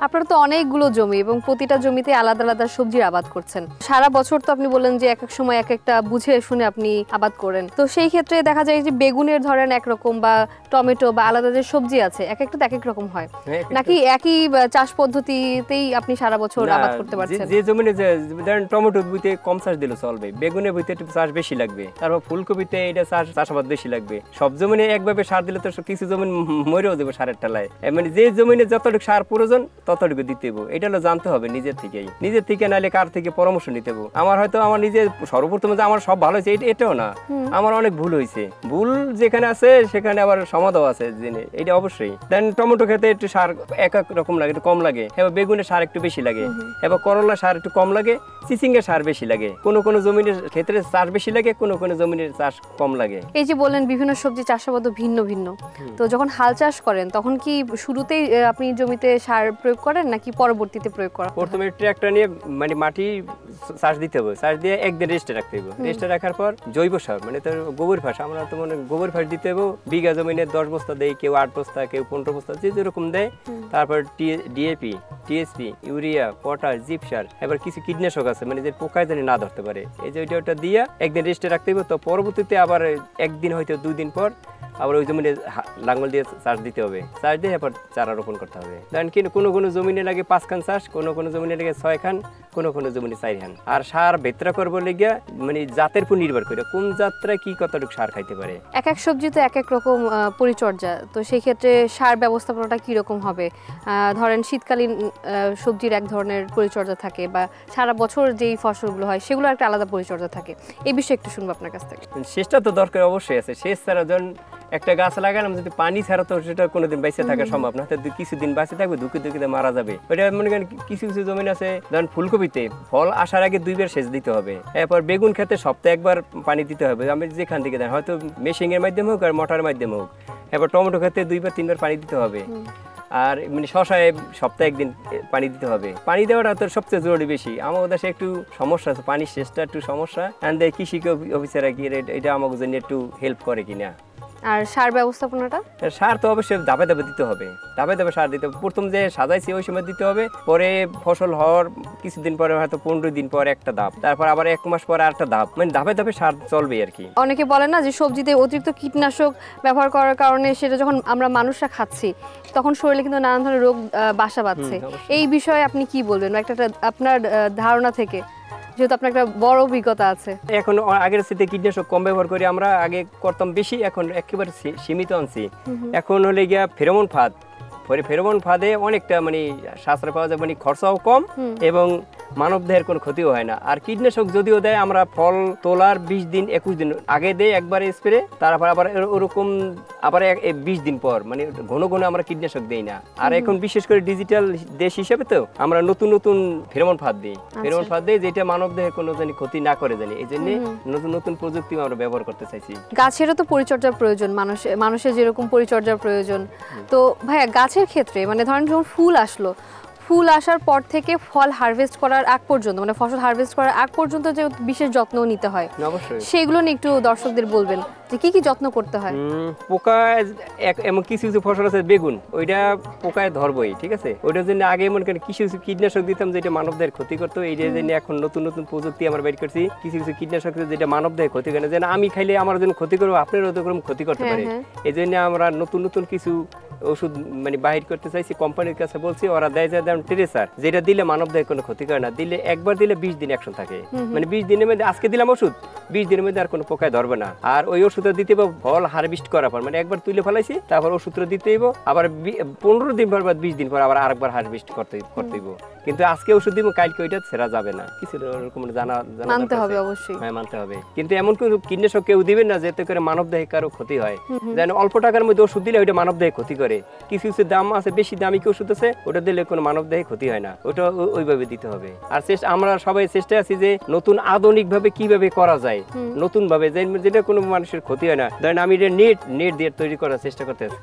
আপনারা তো অনেকগুলো জমি এবং প্রতিটা জমিতে আলাদা আলাদা সবজির আবাদ করছেন। সারা বছর তো আপনি বললেন যে এক এক সময় এক একটা বুঝে শুনে আপনি আবাদ করেন, তো সেই ক্ষেত্রে দেখা যায় যে বেগুনের ধরেন একরকম বা টমেটো বা আলাদা যে সবজি আছে এক একটা এক এক রকম হয়, নাকি একই চাষ পদ্ধতিতেই আপনি সারা বছর আবাদ করতে পারছেন? যে জমিনে ধরেন টমেটোর বুইতে কম চাষ দিলে চলবে, বেগুনের বুইতে একটু চাষ বেশি লাগবে, তারপর ফুলকপিতে এটা চাষাবাদ বেশি লাগবে। সব জমিনে একভাবে সার দিলে তো কিছু জমিন মরেও যাবে সারের টেলায়। মানে যে জমিনে যতটুকু সার প্রয়োজন ততটুকু দিতে হবে, এটা হলো জানতে হবে নিজের থেকে, নাহলে কার থেকে পরামর্শ নিতে হবে। আমার হয়তো আমার নিজের সর্বপ্রথম যে আমার সব ভালো হয়েছে এটাও না, আমার অনেক ভুল হয়েছে। ভুল যেখানে আছে সেখানে আবার সমাধান আছে, এটা অবশ্যই। দেন টমেটো খেতে একটু সার এক এক রকম লাগে, একটু কম লাগে, এবার বেগুনের সার একটু বেশি লাগে, এবার করলা সার একটু কম লাগে, চিচিঙ্গের সার বেশি লাগে, কোনো জমিনের ক্ষেত্রে চাষ বেশি লাগে, কোনো জমিনের চাষ কম লাগে। এই যে বললেন বিভিন্ন সবজি চাষাবাদ ভিন্ন ভিন্ন, তো যখন হাল চাষ করেন তখন কি শুরুতেই আপনি জমিতে সার প্রয়োগ করেন নাকি পরবর্তীতে প্রয়োগ করেন? প্রথমে ট্রাক্টর নিয়ে মানে মাটি চাষ দিতে হবে, চাষ দিয়ে একদিন রেস্টে রাখতে হবে, রেস্টে রাখার পর জৈব সার মানে তোর গোবর ফাঁস, আমরা তো মনে গোবর ফাঁস দিতে হবে। বিঘা জমিনে 10 বস্তা দেয়, কেউ 8 বস্তা, কেউ 15 বস্তা, যে যেরকম দেয়। তারপর ডিএপি, টিএসপি, ইউরিয়া, পটাশ, জিপসার, এবার কিছু কীটনাশক আছে মানে যে পোকায় জানি না ধরতে পারে, এই যে ওইটা দিয়ে একদিন রেস্টে রাখতে হবে। তো পরবর্তীতে আবার একদিন হয়তো 2 দিন পর আবার ওই জমিনে লাঙ্গল দিয়ে চাষ দিতে হবে, চাষ দিয়ে এরপর চারা রোপণ করতে হবে। কারণ কি কোনো জমিনে লাগে 5 খান চাষ, কোনো জমিনে লাগে 6 খান, কোনো জমিনে 4 খান। আর সার ভেতরা করবো লেগে মানে জাতের উপর নির্ভর করে কোন জাতটা কি কতটুকু সার খাইতে পারে। এক এক সবজি তো এক এক রকম পরিচর্যা, তো সেই ক্ষেত্রে সার ব্যবস্থাপনাটা কি রকম হবে? ধরেন শীতকালীন সবজির এক ধরনের পরিচর্যা থাকে, বা সারা বছর যেই ফসলগুলো হয় সেগুলো একটা আলাদা পরিচর্যা থাকে, এই বিষয়ে একটু শুনবো আপনার কাছ থেকে। সেচটা তো দরকার অবশ্যই আছে। সেচ ছাড়া যখন একটা গাছ লাগালাম, যদি পানি ছাড়া তো সেটা কোনোদিন বেঁচে থাকা সম্ভব না, হয়তো কিছুদিন বাঁচে থাকবে, দুঃখে মারা যাবে। ওইটা মনে করেন কিছু জমিন আছে, ধরেন ফুলকপিতে ফল আসার আগে 2 বার সেচ দিতে হবে, এরপর বেগুন খেতে সপ্তাহে 1 বার পানি দিতে হবে, আমি যেখান থেকে দেন হয়তো মেশিনের মাধ্যমে হোক আর মোটরের মাধ্যমে হোক। এরপর টমেটো খেতে 2 বার 3 বার পানি দিতে হবে, আর মানে শশায় সপ্তাহে 1 দিন পানি দিতে হবে। পানি দেওয়াটা তো সবচেয়ে জরুরি বেশি। আমাদের দেশে একটু সমস্যা আছে, পানির সেচটা একটু সমস্যা, অ্যান্ড কৃষি অফিসাররা কি এটা আমাকে জন্য একটু হেল্প করে কিনা। আর সার ব্যবস্থাপনাটা? সার তো অবশ্যই ধাপে দিতে হবে, ধাপে সার দিতে হবে। প্রথম যে সাজাইছি ওই সময় দিতে হবে, পরে ফসল হওয়ার কিছুদিন পরে হয়তো 15 দিন পর একটা ধাপ, তারপর আবার 1 মাস পরে আরেকটা ধাপ, মানে ধাপে সার চলবে আর কি। অনেকে বলে না যে সবজিতে অতিরিক্ত কীটনাশক ব্যবহার করার কারণে সেটা যখন আমরা মানুষরা খাচ্ছি তখন শরীরে কিন্তু নানান ধরনের রোগ বাসা বাঁধছে, এই বিষয়ে আপনি কি বলবেন? একটা আপনার ধারণা থেকে, যেহেতু আপনার একটা বড় অভিজ্ঞতা আছে। এখন আগের সাথে কীটনাশক কম ব্যবহার করি আমরা, আগে করতাম বেশি, এখন একেবারে সীমিত আনছি। এখন হলে গিয়া ফেরোমন ফাঁদে অনেকটা মানে সাশ্রয় পাওয়া যায়, মানে খরচাও কম এবং মানব দেহের কোনো ক্ষতিও হয় না। আর কীটনাশক যদিও দেয়, আমরা ফল তোলার 20 দিন 21 দিন আগে দেয় একবারে স্প্রে, তারপর আবার ওরকম আবার 20 দিন পর, মানে ঘন আমরা কীটনাশক দেই না। আর এখন বিশেষ করে ডিজিটাল দেশ হিসেবে তো আমরা নতুন ফেরোমন ফাঁদ দিই, যেটা মানব দেহের কোনো জানি ক্ষতি না করে জানি, এই জন্য নতুন প্রযুক্তি আমরা ব্যবহার করতে চাইছি। গাছেরও তো পরিচর্যার প্রয়োজন, মানুষের যেরকম পরিচর্যার প্রয়োজন। তো ভাইয়া গাছের ক্ষেত্রে মানে ধরেন যখন ফুল আসার পর থেকে ফল হারভেস্ট করার আগ পর্যন্ত, মানে ফসল হারভেস্ট করার আগ পর্যন্ত যে বিশেষ যত্ন নিতে হয়, সেগুলো নিয়ে একটু দর্শকদের বলবেন যে কি যত্ন করতে হয়? পোকা এমন কিছু ফসল আছে, বেগুন ওইটা পোকায় ধরবই, ঠিক আছে। ওইটার জন্য আগে এমন কিছু কীটনাশক দিতাম যেটা মানবদেহের ক্ষতি করতো, এই জন্য এখন নতুন প্রযুক্তি আমরা বের করছি, কিছু কীটনাশক যেটা মানবদেহের ক্ষতি করে না, যেন আমি খাইলে আমার জন্য ক্ষতি করবো, আপনার ওরকম ক্ষতি করতে পারে। এই জন্য আমরা নতুন কিছু ওষুধ মানে বাহির করতে চাইছি, কোম্পানির কাছে বলছি, ওরা দেয় যে ট্রেসার, যেটা দিলে মানবদেহের কোনো ক্ষতি করে না, দিলে একবার দিলে 20 দিন অ্যাকশন থাকে, মানে 20 দিনের মধ্যে আজকে দিলাম ওষুধ, 20 দিনের মধ্যে আর কোনো পোকায় ধরবে না। আর ওই ওষুধটা দিতে হবে ফল হারভেস্ট করার পর, মানে একবার তুলে ফেলাইছি তারপর ওষুধটা দিতে হইব, আবার 15 দিন পর বা 20 দিন পর আবার আরেকবার হারভেস্ট করতে হইব। কিন্তু আজকে ওষুধ দিব, কালকে ওইটা ছেড়া যাবে না, কিছু এরকম মানতে হবে অবশ্যই। হ্যাঁ, মানতে হবে। কিন্তু এমন কোনো কীটনাশক কেউ দিবেন না যাতে করে মানবদেহে কারো ক্ষতি হয়। যেন অল্প টাকার মধ্যে ওষুধ দিলে ওইটা মানবদেহে ক্ষতি করে, কিছু দাম আছে, বেশি দামি কি ওষুধ আছে, ওটা দিলে কোনো মানবদেহে ক্ষতি হয় না, ওটা ওইভাবে দিতে হবে। আর আমরা সবাই চেষ্টা আছি যে নতুন আধুনিক ভাবে কিভাবে করা যায়, নতুন ভাবে যেটা কোনো মানুষের ক্ষতি হয় না। ধরেন আমি নেট দিয়ে তৈরি করার চেষ্টা করতে আছি।